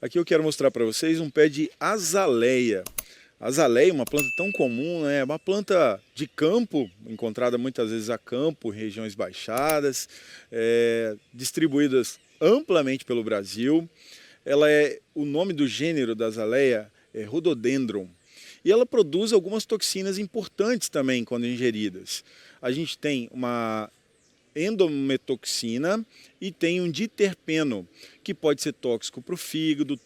Aqui eu quero mostrar para vocês um pé de azaleia. Azaleia, uma planta tão comum, né? É uma planta de campo, encontrada muitas vezes a campo, regiões baixadas, distribuídas amplamente pelo Brasil. O nome do gênero da azaleia é Rhododendron. E ela produz algumas toxinas importantes também quando ingeridas. A gente tem uma endometoxina e tem um diterpeno, que pode ser tóxico para o fígado,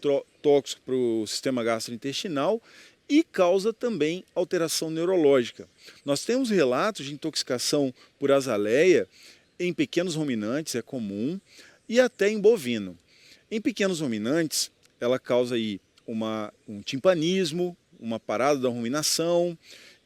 tóxico para o sistema gastrointestinal e causa também alteração neurológica. Nós temos relatos de intoxicação por azaleia em pequenos ruminantes, é comum, e até em bovino. Em pequenos ruminantes, ela causa aí um timpanismo, uma parada da ruminação,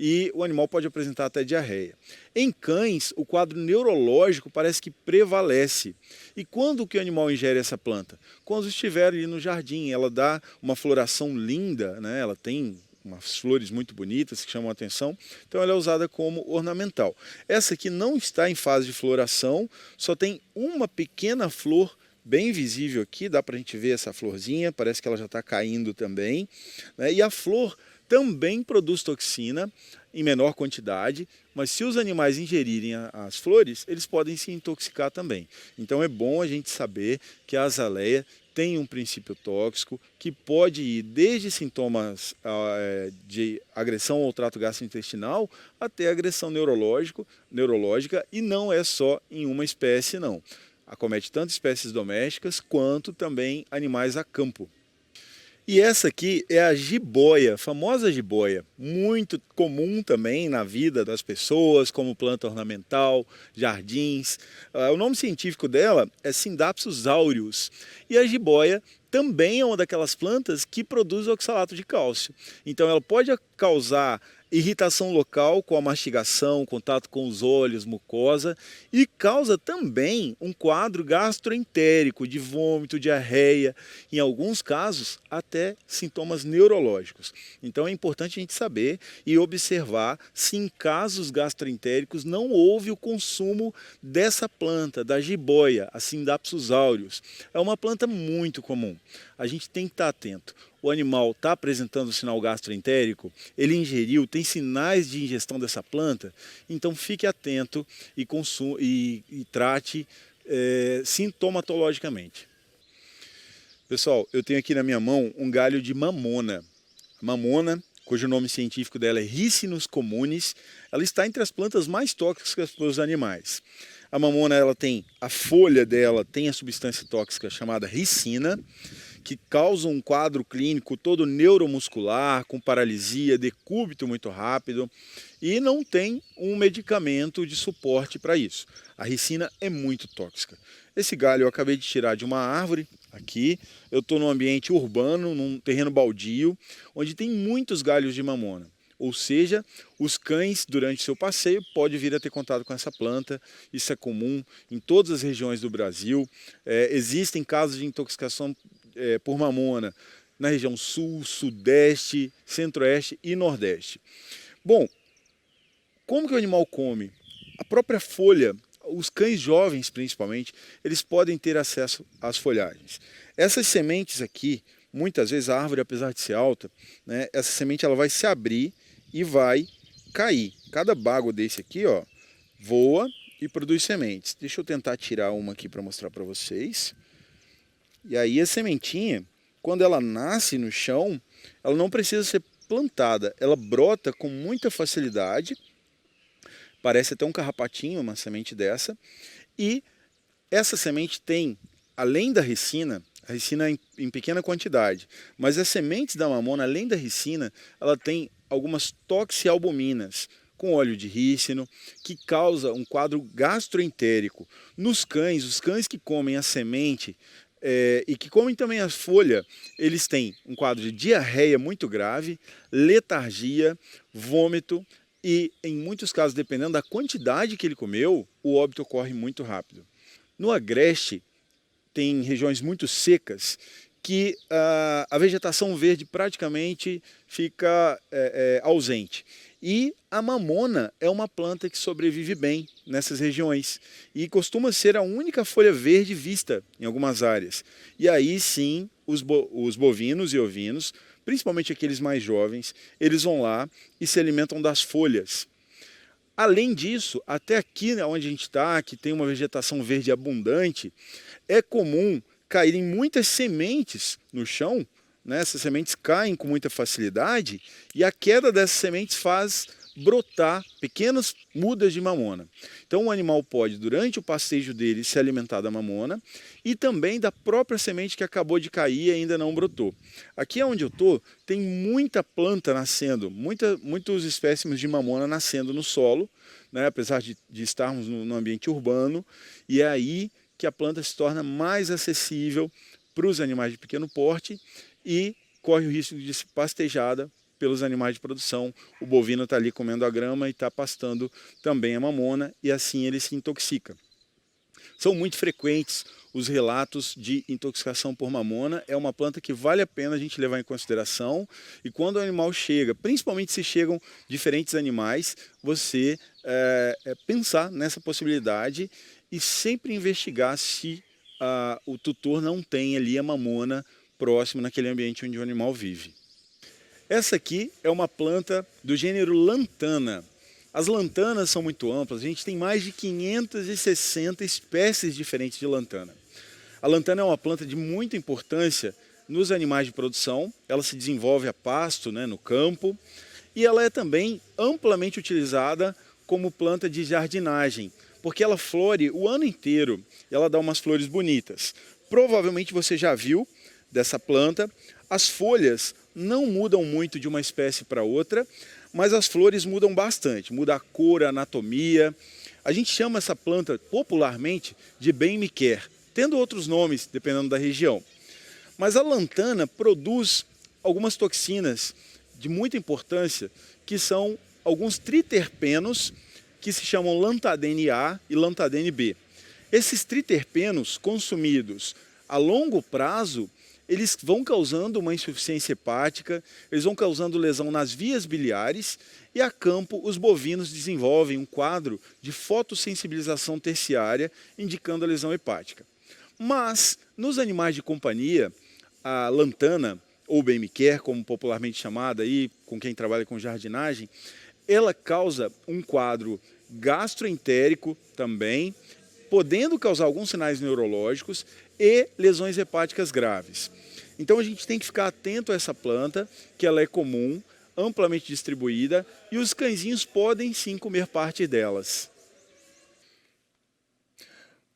e o animal pode apresentar até diarreia. Em cães, o quadro neurológico parece que prevalece. E quando que o animal ingere essa planta? Quando estiver ali no jardim, ela dá uma floração linda, né? Ela tem umas flores muito bonitas que chamam a atenção, então ela é usada como ornamental. Essa aqui não está em fase de floração, só tem uma pequena flor bem visível aqui, dá para a gente ver essa florzinha, parece que ela já está caindo também, né? E a flor também produz toxina em menor quantidade, mas se os animais ingerirem as flores, eles podem se intoxicar também. Então é bom a gente saber que a azaleia tem um princípio tóxico que pode ir desde sintomas de agressão ao trato gastrointestinal até agressão neurológica, e não é só em uma espécie não. Acomete tanto espécies domésticas quanto também animais a campo. E essa aqui é a jiboia, a famosa jiboia, muito comum também na vida das pessoas, como planta ornamental, jardins. O nome científico dela é Scindapsus aureus. E a jiboia também é uma daquelas plantas que produz oxalato de cálcio. Então ela pode causar irritação local com a mastigação, contato com os olhos, mucosa, e causa também um quadro gastroentérico de vômito, diarreia, em alguns casos até sintomas neurológicos. Então é importante a gente saber e observar se em casos gastroentéricos não houve o consumo dessa planta, da jiboia, a Scindapsus aureus. É uma planta muito comum. A gente tem que estar atento. O animal está apresentando sinal gastroentérico, ele ingeriu, tem sinais de ingestão dessa planta, então fique atento e trate sintomatologicamente. Pessoal, eu tenho aqui na minha mão um galho de mamona. Mamona, cujo nome científico dela é Ricinus communis, ela está entre as plantas mais tóxicas para os animais. A mamona, a folha dela tem a substância tóxica chamada ricina, que causa um quadro clínico todo neuromuscular, com paralisia, decúbito muito rápido, e não tem um medicamento de suporte para isso. A ricina é muito tóxica. Esse galho eu acabei de tirar de uma árvore, aqui, eu estou num ambiente urbano, num terreno baldio, onde tem muitos galhos de mamona. Ou seja, os cães, durante seu passeio, podem vir a ter contato com essa planta. Isso é comum em todas as regiões do Brasil. Existem casos de intoxicação por mamona na região sul, sudeste, centro-oeste e nordeste. Bom, como que o animal come? A própria folha, os cães jovens principalmente, eles podem ter acesso às folhagens. Essas sementes aqui, muitas vezes a árvore, apesar de ser alta, né, essa semente ela vai se abrir e vai cair. Cada bago desse aqui, ó, voa e produz sementes. Deixa eu tentar tirar uma aqui para mostrar para vocês. E aí a sementinha, quando ela nasce no chão, ela não precisa ser plantada, ela brota com muita facilidade, parece até um carrapatinho, uma semente dessa, e essa semente tem, além da ricina, a ricina em pequena quantidade, mas as sementes da mamona, além da ricina, ela tem algumas toxialbuminas, com óleo de rícino, que causa um quadro gastroentérico. Nos cães, os cães que comem a semente, e que comem também a folha, eles têm um quadro de diarreia muito grave, letargia, vômito e, em muitos casos, dependendo da quantidade que ele comeu, o óbito ocorre muito rápido. No agreste, tem regiões muito secas que a vegetação verde praticamente fica ausente. E a mamona é uma planta que sobrevive bem nessas regiões e costuma ser a única folha verde vista em algumas áreas. E aí sim os bovinos e ovinos, principalmente aqueles mais jovens, eles vão lá e se alimentam das folhas. Além disso, até aqui onde a gente está, que tem uma vegetação verde abundante, é comum caírem muitas sementes no chão, né? Essas sementes caem com muita facilidade e a queda dessas sementes faz brotar pequenas mudas de mamona. Então o animal pode, durante o pastejo dele, se alimentar da mamona e também da própria semente que acabou de cair e ainda não brotou. Aqui onde eu estou, tem muita planta nascendo, muitos espécimes de mamona nascendo no solo, né, apesar de estarmos no ambiente urbano, e é aí que a planta se torna mais acessível para os animais de pequeno porte e corre o risco de ser pastejada pelos animais de produção. O bovino está ali comendo a grama e está pastando também a mamona e assim ele se intoxica. São muito frequentes os relatos de intoxicação por mamona. É uma planta que vale a pena a gente levar em consideração e quando o animal chega, principalmente se chegam diferentes animais, você pensar nessa possibilidade e sempre investigar se o tutor não tem ali a mamona próximo naquele ambiente onde o animal vive. Essa aqui é uma planta do gênero Lantana. As lantanas são muito amplas, a gente tem mais de 560 espécies diferentes de lantana. A lantana é uma planta de muita importância nos animais de produção, ela se desenvolve a pasto, né, no campo, e ela é também amplamente utilizada como planta de jardinagem, porque ela flore o ano inteiro, ela dá umas flores bonitas. Provavelmente você já viu dessa planta, as folhas não mudam muito de uma espécie para outra, mas as flores mudam bastante, muda a cor, a anatomia. A gente chama essa planta popularmente de bem-me-quer, tendo outros nomes dependendo da região. Mas a lantana produz algumas toxinas de muita importância, que são alguns triterpenos que se chamam lantadene A e lantadene B. Esses triterpenos consumidos a longo prazo, eles vão causando uma insuficiência hepática, eles vão causando lesão nas vias biliares e a campo os bovinos desenvolvem um quadro de fotossensibilização terciária, indicando a lesão hepática. Mas nos animais de companhia, a lantana, ou bem-me-quer, como popularmente chamada aí, com quem trabalha com jardinagem, ela causa um quadro gastroentérico também, podendo causar alguns sinais neurológicos e lesões hepáticas graves. Então a gente tem que ficar atento a essa planta, que ela é comum, amplamente distribuída, e os cãezinhos podem sim comer parte delas.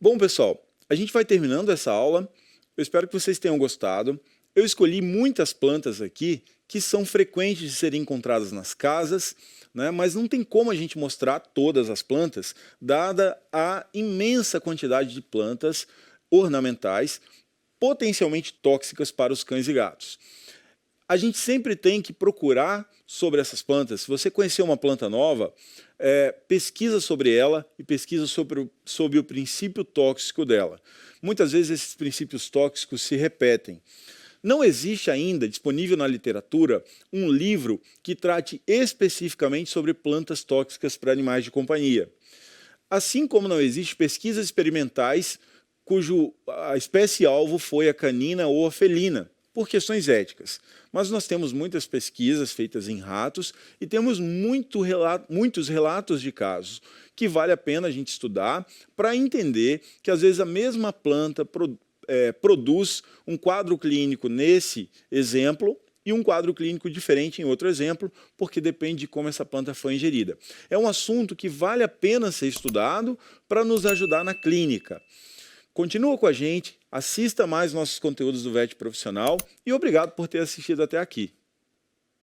Bom, pessoal, a gente vai terminando essa aula. Eu espero que vocês tenham gostado. Eu escolhi muitas plantas aqui que são frequentes de serem encontradas nas casas, né? Mas não tem como a gente mostrar todas as plantas, dada a imensa quantidade de plantas ornamentais potencialmente tóxicas para os cães e gatos. A gente sempre tem que procurar sobre essas plantas. Se você conhecer uma planta nova, pesquisa sobre ela e pesquisa sobre o princípio tóxico dela. Muitas vezes esses princípios tóxicos se repetem. Não existe ainda disponível na literatura um livro que trate especificamente sobre plantas tóxicas para animais de companhia. Assim como não existe pesquisas experimentais a espécie-alvo foi a canina ou a felina, por questões éticas. Mas nós temos muitas pesquisas feitas em ratos e temos muitos relatos de casos que vale a pena a gente estudar para entender que às vezes a mesma planta produz um quadro clínico nesse exemplo e um quadro clínico diferente em outro exemplo, porque depende de como essa planta foi ingerida. É um assunto que vale a pena ser estudado para nos ajudar na clínica. Continua com a gente, assista mais nossos conteúdos do VET Profissional e obrigado por ter assistido até aqui.